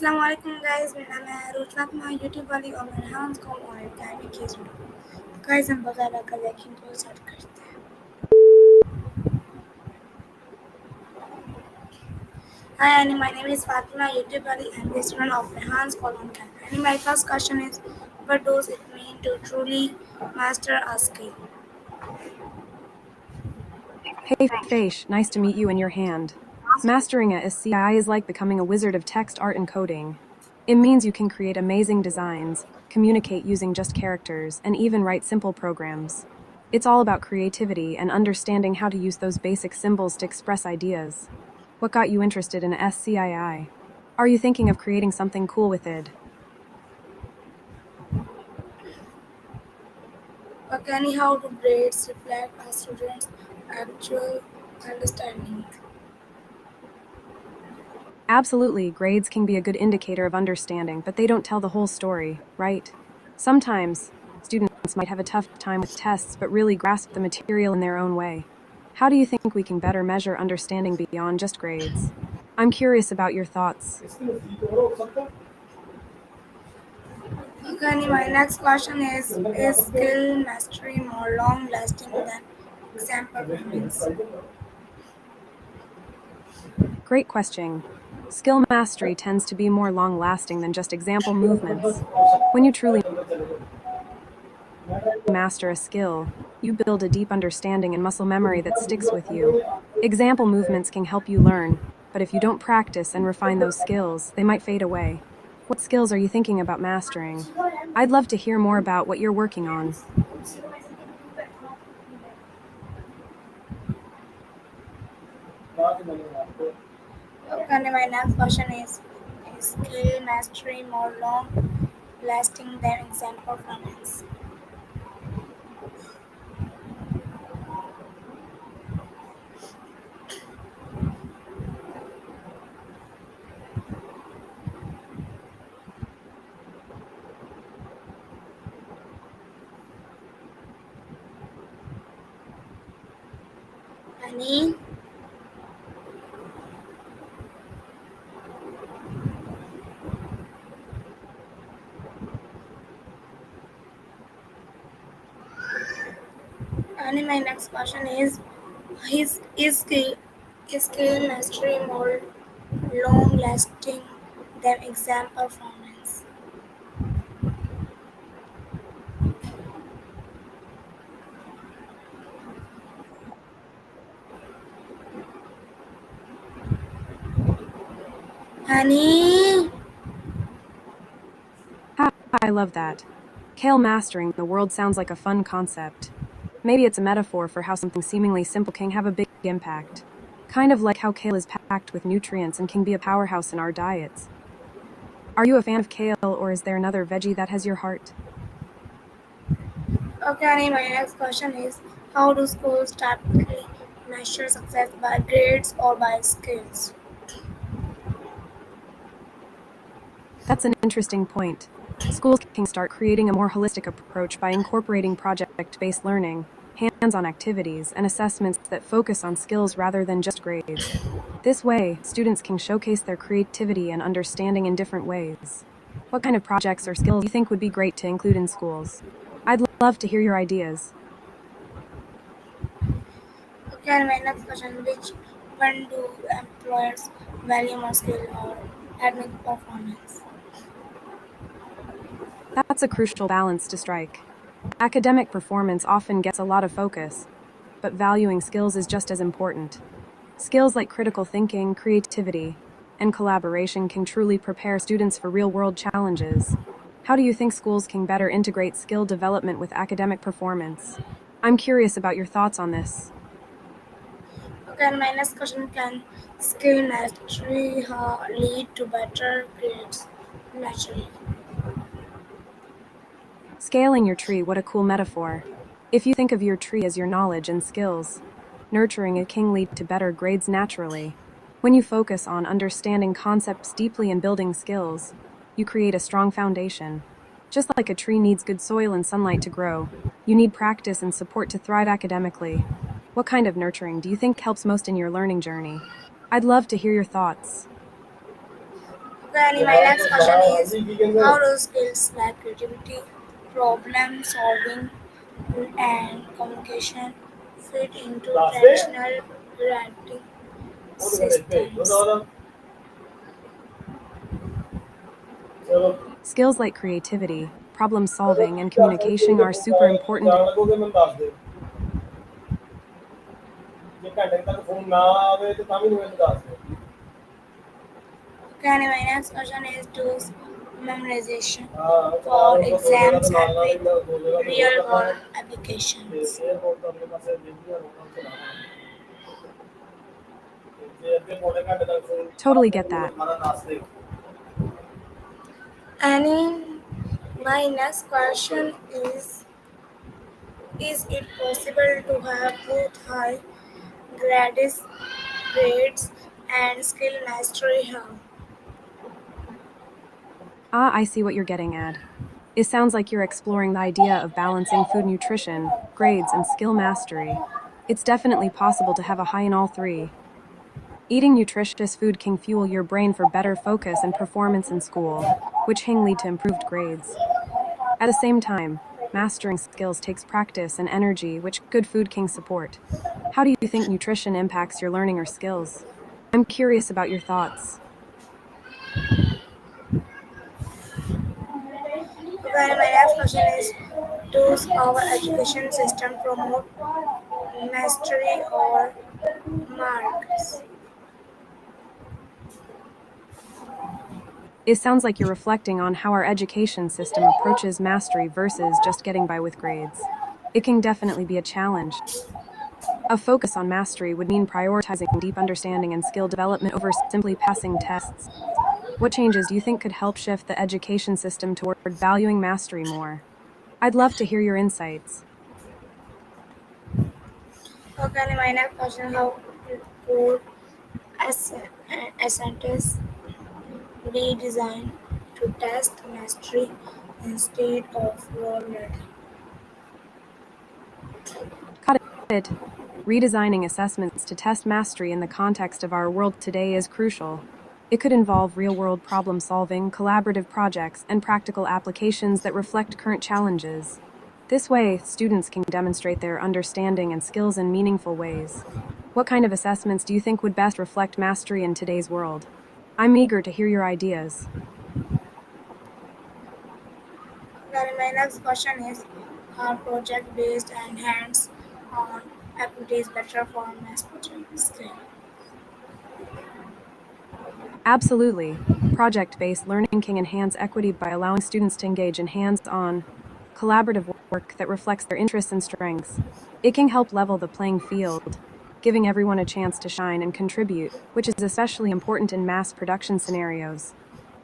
अस्सलाम वालेकुम गाइस, मेरा नाम है अरोज फातिमा यूट्यूब वाली और मेरे हाउस को और टाइम की गाइस हम बगैर का लेकिन तो स्टार्ट करते हैं. Hi Annie, my name is Fatima YouTube Wali. I'm the student of Rehan's Colon Camp. And my first question is, what does it mean to truly master a skill? Hey Faish, nice to meet you in your hand. Mastering a SCI is like becoming a wizard of text, art, and coding. It means you can create amazing designs, communicate using just characters, and even write simple programs. It's all about creativity and understanding how to use those basic symbols to express ideas. What got you interested in SCII? Are you thinking of creating something cool with it? Annie, how do grades reflect a student's actual understanding? Absolutely, grades can be a good indicator of understanding, but they don't tell the whole story, right? Sometimes, students might have a tough time with tests but really grasp the material in their own way. How do you think we can better measure understanding beyond just grades? I'm curious about your thoughts. Annie, my next question is skill mastery more long lasting than exam performance? Great question. Skill mastery tends to be more long lasting than just example movements. When you truly master a skill, you build a deep understanding and muscle memory that sticks with you. Example movements can help you learn, but if you don't practice and refine those skills, they might fade away. What skills are you thinking about mastering? I'd love to hear more about what you're working on. Okay, my next question is skill mastery more long lasting than exam performance? Annie? Annie, my next question is skill mastery more long lasting than exam performance? Annie? Ha, I love that. Kale mastering the world sounds like a fun concept. Maybe it's a metaphor for how something seemingly simple can have a big impact. Kind of like how kale is packed with nutrients and can be a powerhouse in our diets. Are you a fan of kale, or is there another veggie that has your heart? Okay, Annie, my next question is how do schools typically measure success by grades or by skills? That's an interesting point. Schools can start creating a more holistic approach by incorporating project-based learning, hands-on activities, and assessments that focus on skills rather than just grades. This way, students can showcase their creativity and understanding in different ways. What kind of projects or skills do you think would be great to include in schools? I'd love to hear your ideas. Okay, and my next question which one do employers value more skill or academic performance? That's a crucial balance to strike. Academic performance often gets a lot of focus, but valuing skills is just as important. Skills like critical thinking, creativity, and collaboration can truly prepare students for real-world challenges. How do you think schools can better integrate skill development with academic performance? I'm curious about your thoughts on this. Okay, and my next question can skill mastery lead to better grades naturally? Scaling your tree, what a cool metaphor. If you think of your tree as your knowledge and skills, nurturing it can lead to better grades naturally. When you focus on understanding concepts deeply and building skills, you create a strong foundation. Just like a tree needs good soil and sunlight to grow, you need practice and support to thrive academically. What kind of nurturing do you think helps most in your learning journey? I'd love to hear your thoughts. Okay, my next question is how do skills like creativity, problem solving, and communication fit into traditional grading systems? Skills like creativity, problem solving, and communication are super important. Okay, my next question is does memorization for exams help with real world applications? Totally get that. Annie, my next question is it possible to have both high grades, grades and skill mastery here? Ah, I see what you're getting at. It sounds like you're exploring the idea of balancing food nutrition, grades, and skill mastery. It's definitely possible to have a high in all three. Eating nutritious food can fuel your brain for better focus and performance in school, which can lead to improved grades. At the same time, mastering skills takes practice and energy, which good food can support. How do you think nutrition impacts your learning or skills? I'm curious about your thoughts. Well, my next question is does our education system promote mastery or marks? It sounds like you're reflecting on how our education system approaches mastery versus just getting by with grades. It can definitely be a challenge. A focus on mastery would mean prioritizing deep understanding and skill development over simply passing tests. What changes do you think could help shift the education system toward valuing mastery more? I'd love to hear your insights. Okay, my next question how could SNTs be designed to test mastery instead of raw learning? Got it. Redesigning assessments to test mastery in the context of our world today is crucial. It could involve real world problem solving, collaborative projects, and practical applications that reflect current challenges. This way, students can demonstrate their understanding and skills in meaningful ways. What kind of assessments do you think would best reflect mastery in today's world? I'm eager to hear your ideas. Okay, my next question is are project based and hands on activities better for mastering skill? Absolutely. Project based learning can enhance equity by allowing students to engage in hands on, collaborative work that reflects their interests and strengths. It can help level the playing field, giving everyone a chance to shine and contribute, which is especially important in mass production scenarios.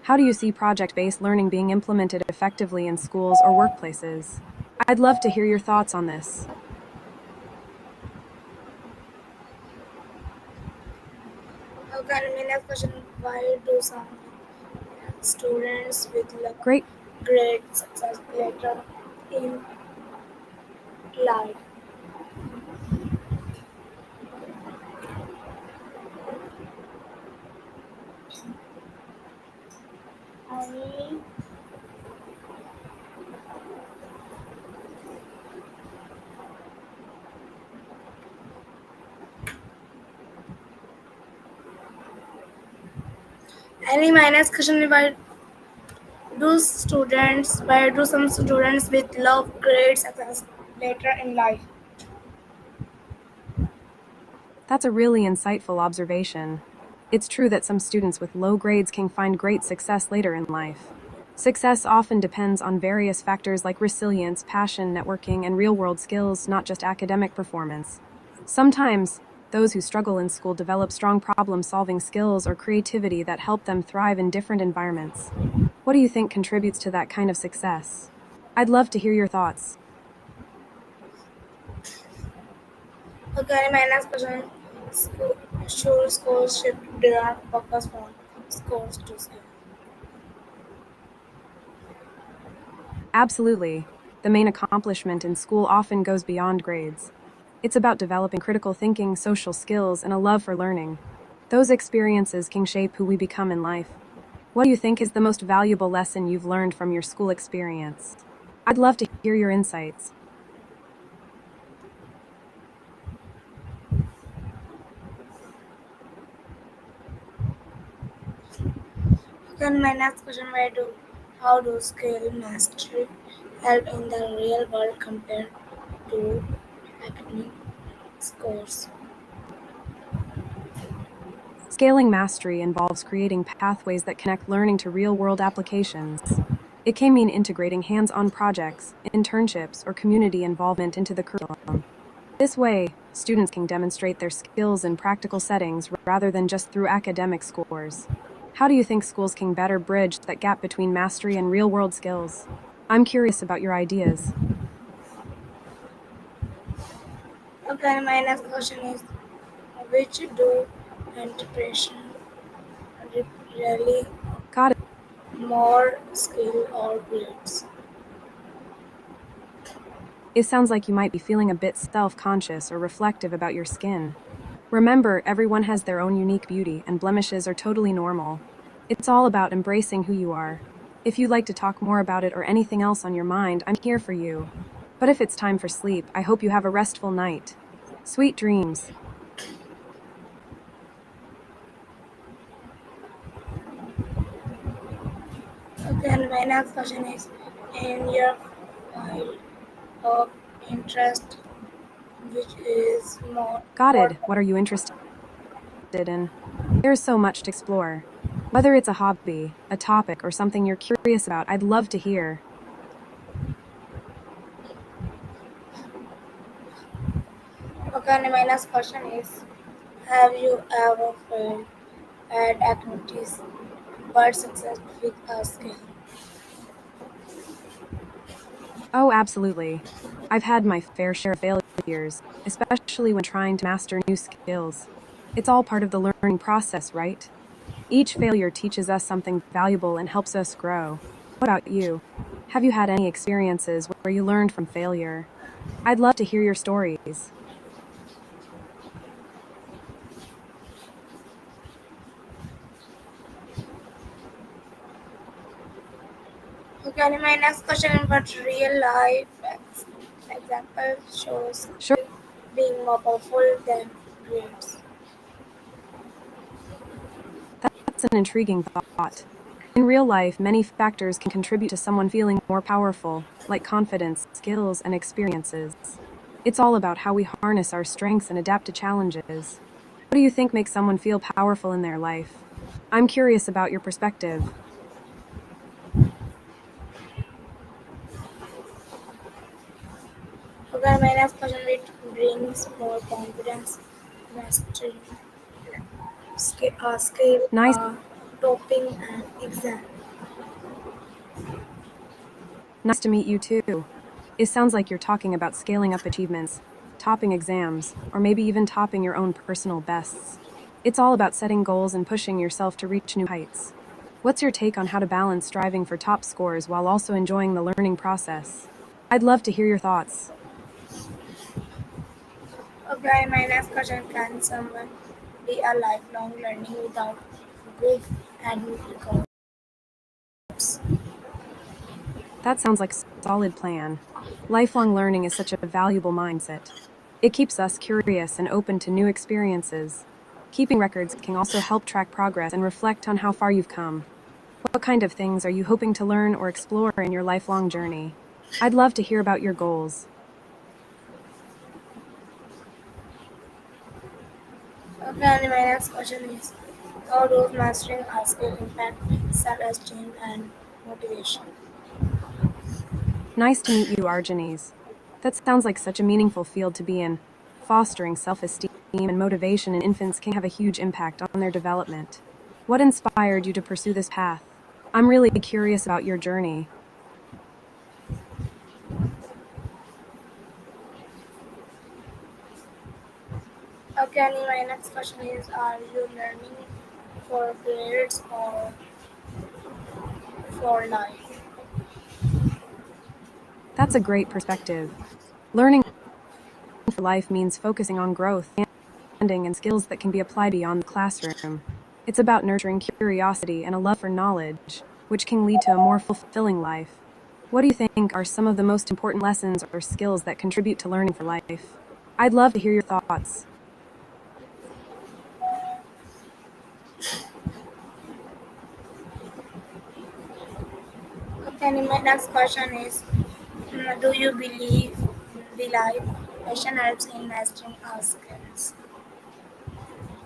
How do you see project based learning being implemented effectively in schools or workplaces? I'd love to hear your thoughts on this. Okay, my next question why do some students with Great. great success later in life? I Any minus question why do some students with low grade success later in life? That's a really insightful observation. It's true that some students with low grades can find great success later in life. Success often depends on various factors like resilience, passion, networking, and real world skills, not just academic performance. Sometimes, those who struggle in school develop strong problem solving skills or creativity that help them thrive in different environments. What do you think contributes to that kind of success? I'd love to hear your thoughts. Okay, my next question should schools shift their focus from scores to skill? Absolutely. The main accomplishment in school often goes beyond grades. It's about developing critical thinking, social skills, and a love for learning. Those experiences can shape who we become in life. What do you think is the most valuable lesson you've learned from your school experience? I'd love to hear your insights. Then my next question: how do skill mastery help in the real world compared to academic scores? Scaling mastery involves creating pathways that connect learning to real world applications. It can mean integrating hands on projects, internships, or community involvement into the curriculum. This way, students can demonstrate their skills in practical settings rather than just through academic scores. How do you think schools can better bridge that gap between mastery and real world skills? I'm curious about your ideas. Okay, my next question is which do interpretation really Got it. more skill or grades? It sounds like you might be feeling a bit self conscious or reflective about your skin. Remember, everyone has their own unique beauty, and blemishes are totally normal. It's all about embracing who you are. If you'd like to talk more about it or anything else on your mind, I'm here for you. But if it's time for sleep, I hope you have a restful night. Sweet dreams. Okay, and my next question is in your field of interest, which is more Got it. important. What are you interested in? There's so much to explore. Whether it's a hobby, a topic, or something you're curious about, I'd love to hear. Okay, and my next question is have you ever failed at activities but success with a skill? Oh, absolutely. I've had my fair share of failures, especially when trying to master new skills. It's all part of the learning process, right? Each failure teaches us something valuable and helps us grow. What about you? Have you had any experiences where you learned from failure? I'd love to hear your stories. Okay, and my next question is what real life example shows Sure, being more powerful than grades? that's an intriguing thought. In real life, many factors can contribute to someone feeling more powerful, like confidence, skills, and experiences. It's all about how we harness our strengths and adapt to challenges. What do you think makes someone feel powerful in their life? I'm curious about your perspective. Okay, my next question which brings more confidence, mastery, skill, Nice, topping an exam. nice to meet you too. It sounds like you're talking about scaling up achievements, topping exams, or maybe even topping your own personal bests. It's all about setting goals and pushing yourself to reach new heights. What's your take on how to balance striving for top scores while also enjoying the learning process? I'd love to hear your thoughts. Okay, my next question can someone be a lifelong learning without good academic records? That sounds like a solid plan. Lifelong learning is such a valuable mindset. It keeps us curious and open to new experiences. Keeping records can also help track progress and reflect on how far you've come. What kind of things are you hoping to learn or explore in your lifelong journey? I'd love to hear about your goals. Okay, and my next question is how does mastering a skill impact self-esteem and motivation? Nice to meet you, Arjanes. That sounds like such a meaningful field to be in. Fostering self esteem and motivation in infants can have a huge impact on their development. What inspired you to pursue this path? I'm really curious about your journey. Okay, and my next question is are you learning for grades or for life? That's a great perspective. Learning for life means focusing on growth, understanding, and skills that can be applied beyond the classroom. It's about nurturing curiosity and a love for knowledge, which can lead to a more fulfilling life. What do you think are some of the most important lessons or skills that contribute to learning for life? I'd love to hear your thoughts. Okay, my next question is, do you believe passion helps in mastering our skills?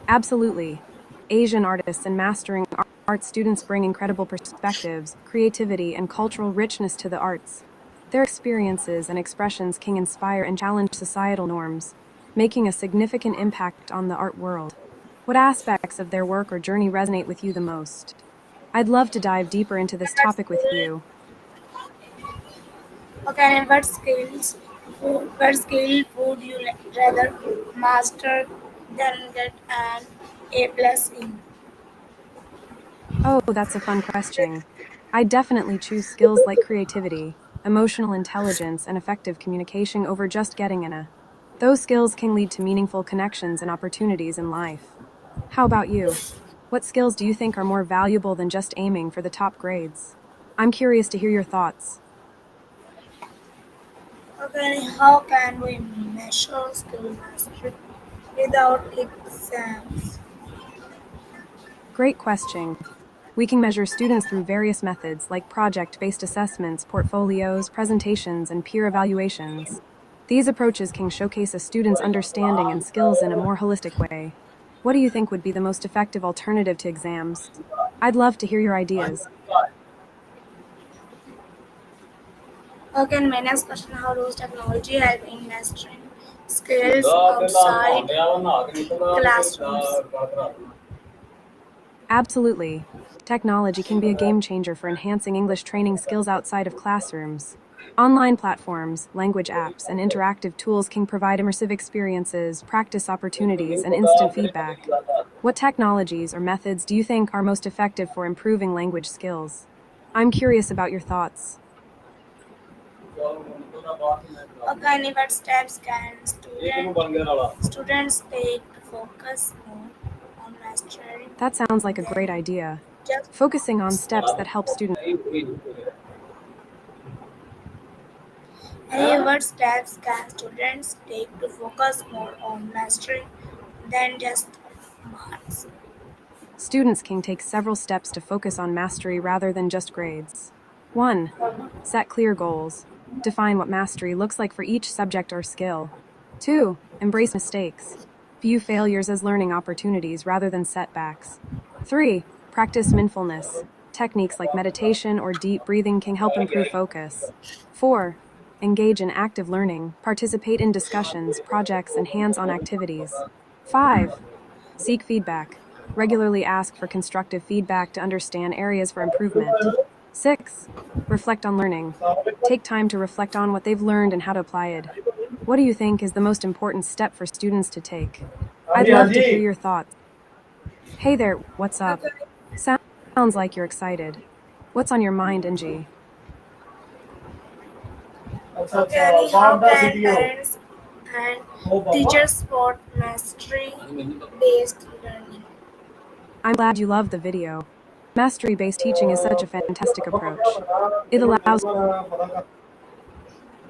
Absolutely. Asian artists and mastering art students bring incredible perspectives, creativity, and cultural richness to the arts. Their experiences and expressions can inspire and challenge societal norms, making a significant impact on the art world. What aspects of their work or journey resonate with you the most? I'd love to dive deeper into this topic with you. Okay, and what skill would you rather master than get an A plus in? Oh, that's a fun question. I definitely choose skills like creativity, emotional intelligence, and effective communication over just getting an A. Those skills can lead to meaningful connections and opportunities in life. How about you? What skills do you think are more valuable than just aiming for the top grades? I'm curious to hear your thoughts. Okay, and how can we measure skill mastery without exams? Great question. We can measure students through various methods like project based assessments, portfolios, presentations, and peer evaluations. These approaches can showcase a student's understanding and skills in a more holistic way. What do you think would be the most effective alternative to exams? I'd love to hear your ideas. Okay, and my next question, how does technology help in mastering skills outside classrooms? Absolutely. Technology can be a game changer for enhancing English training skills outside of classrooms. Online platforms, language apps, and interactive tools can provide immersive experiences, practice opportunities, and instant feedback. What technologies or methods do you think are most effective for improving language skills? I'm curious about your thoughts. Okay, and what steps can students take to focus more on mastery That sounds like a great than idea. just Focusing on words? steps that help students. And what steps can students take to focus more on mastery than just marks? Students can take several steps to focus on mastery rather than just grades. 1. Set clear goals. Define what mastery looks like for each subject or skill. 2. Embrace mistakes. View failures as learning opportunities rather than setbacks. 3. Practice mindfulness. Techniques like meditation or deep breathing can help improve focus. 4. Engage in active learning. Participate in discussions, projects, and hands on activities. 5. Seek feedback. Regularly ask for constructive feedback to understand areas for improvement. 6. Reflect on learning. Take time to reflect on what they've learned and how to apply it. What do you think is the most important step for students to take? I'd love to hear your thoughts. Hey there, what's up? Okay, Sounds like you're excited. What's on your mind, Angie? okay, and how can parents and teachers support mastery based learning? I'm glad you love the video. Mastery based teaching is such a fantastic approach. It allows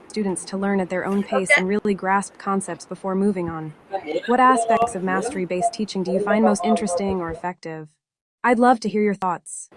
students to learn at their own pace Okay. and really grasp concepts before moving on. What aspects of mastery based teaching do you find most interesting or effective? I'd love to hear your thoughts.